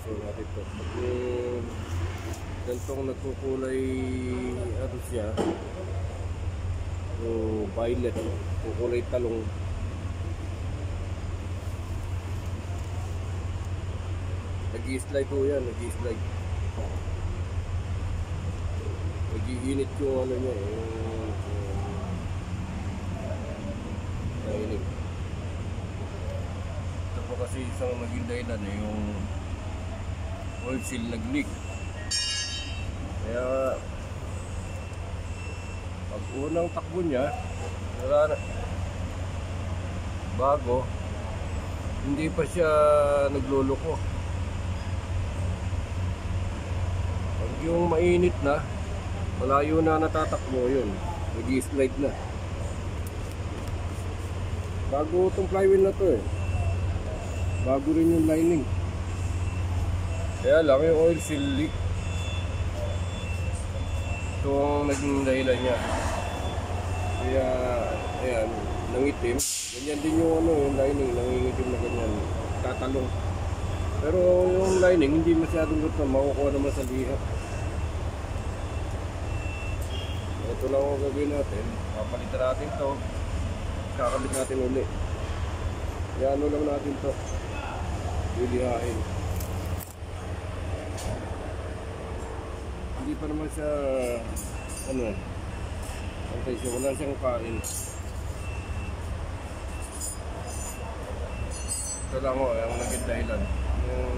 So natin ito. Pag ganitong nagkukulay ano siya, so violet, kukulay talong. Nag-i-slide po yan, nag-i-slide. Nag-iinit yung ano niya, yung ito po kasi isang naging dahilan yung oil seal nag-leak. Kaya pag unang takbo niya, bago, hindi pa siya nagluloko. Pag yung mainit na, malayo na natatakbo, yun, nag-i-slide na. Bago itong flywheel na to bago rin yung lining. Kaya lang yung oil seal leak, ito ang naging dahilan niya. Kaya ayan, nangitim. Ganyan din yung ano, yung lining, nangingitim na ganyan, tatalong. Pero yung lining hindi masyadong gusto, makukuha naman sa liha. Ito lang ang gagawin natin, papalitan natin to, kakabit natin uli. Kaya ano lang natin to, lilihain. Hindi pa naman siya ano, okay, siya wala siyang kain. Ito lang ang naging dahilan, yung